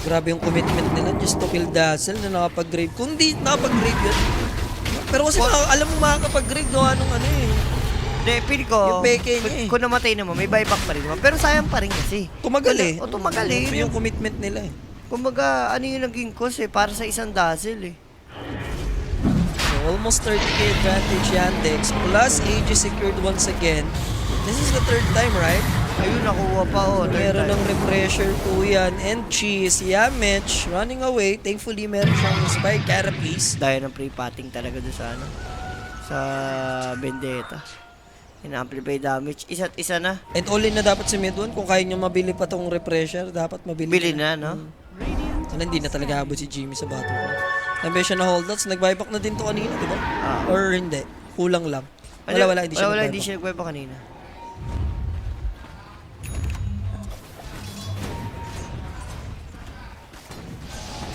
Grabe yung commitment nila just to kill Dazzle na nakapag-grave. Kung di nakapag-grave yun. Pero kasi alam mo makakapag-grave gawa nung ano eh. Hindi, pili ko, Yung peke niya eh. kung namatay naman, may buyback pa rin naman. Pero sayang pa rin kasi. Tumagal eh. O tumagal eh. Yung commitment nila eh. Kumbaga, ano yung naging cost eh, para sa isang Dazzle eh. So almost 30k advantage Yandex. Plus Age is secured once again. This is the third time, right? Ayun, nakuha pa oh. Meron ng refresher to yan. And Cheese, Yamich, running away. Thankfully, meron siyang Spike Carapace. Dahil ng pre-potting talaga doon sa ano. Sa Vendetta. In-amplify damage. Isa't isa na. And all in na dapat si mid 1. Kung kaya nyo mabili pa tong refresher, dapat mabili. Bili na, no? Radiant Sana hindi na talaga abot si Jimmy sa battle. Nabi siya na holdouts. Nag-buyback na din to kanina, di ba? Ah. Or hindi. Kulang lang. Wala, hindi siya Wala, nag-buyback. hindi siya nag-buyback kanina.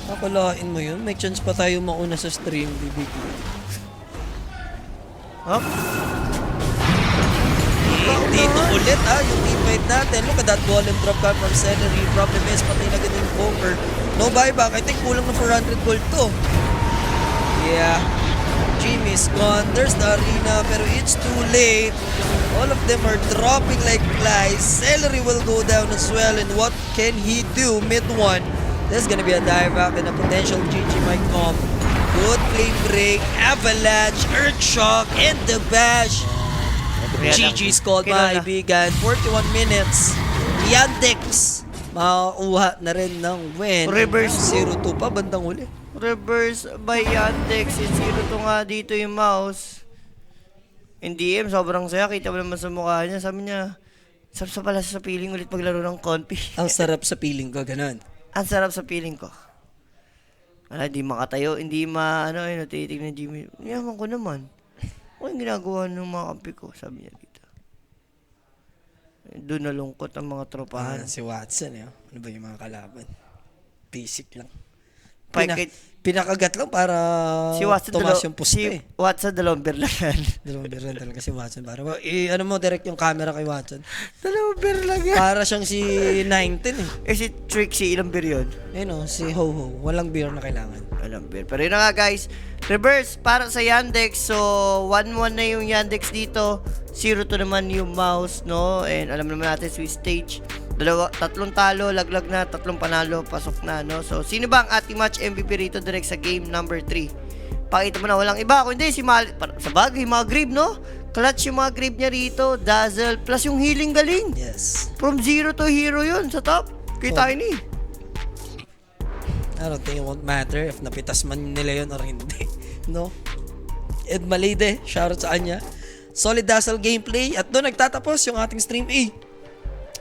Kakalain mo yun. May chance pa tayo mauna sa stream, BBQ. Hop. Dito ulit yung teammate natin. Look at that golem drop card from Celery. Problem is, patay na ganun yung Conquer. No buyback. I think kulang na 400 gold to. Yeah. Jimmy's gone. There's the arena, pero it's too late. All of them are dropping like flies. Celery will go down as well. And what can he do? Mid one. There's gonna be a dive back and a potential GG might come. Good flame break, avalanche, earth shock, and the bash. GG's called mga kaibigan. 41 minutes. Yandex makakuha na rin ng win. Reverse 0-2 pa bandang huli. Reverse by Yandex. It's 0-2 nga dito yung mouse. In DM, sobrang saya. Kita mo naman sa mukha niya. Sabi niya, sarap sa pala sa feeling ulit maglaro ng Confi. Ang sarap sa feeling ko, ganun. Ang sarap sa feeling ko. Hindi makatayo, hindi natitig na Jimmy. Yaman ko naman. Ano yung ginagawa ng mga kampi ko? Sabi niya dito. Doon nalungkot ang mga tropahan. Si Watson, ano ba yung mga kalaban? Basic lang. Pinakagat lang para si Watson tumas yung puste. Si Watson, dalawang beer lang yan. Dalawang beer lang talaga si Watson. Para ano mo, direct yung camera kay Watson. Dalawang beer lang yan. Para siyang si 19 Si Trixie, ilang beer yun? Si Ho-Ho. Walang beer na kailangan. Walang beer. Pero yun na nga guys, reverse para sa Yandex. So, 1-1 na yung Yandex dito. 0-2 naman yung mouse, no? And alam naman natin, Swiss stage. Tatlong talo, laglag na, tatlong panalo, pasok na, no? So, sino ba ang ating match MVP rito direct sa game number 3? Pakita mo na walang iba, kundi si sa bagay, mga grip, no? Clutch yung mga grip niya rito, dazzle, plus yung healing galing. Yes. From 0 to hero yun sa top. Kay Tiny. I don't think it won't matter if napitas man nila yun or hindi. No? Ed Malide, shoutout sa kanya. Solid dazzle gameplay. At doon nagtatapos yung ating stream A.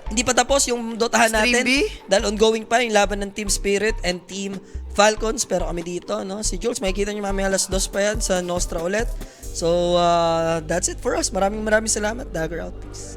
Hindi pa tapos yung dotahan natin. Stream B? Dahil ongoing pa yung laban ng Team Spirit and Team Falcons. Pero kami dito, no? Si Jules, makikita nyo mamaya alas 2 pa yan sa Nostra ulit. So, that's it for us. Maraming salamat. Dagger out. Peace.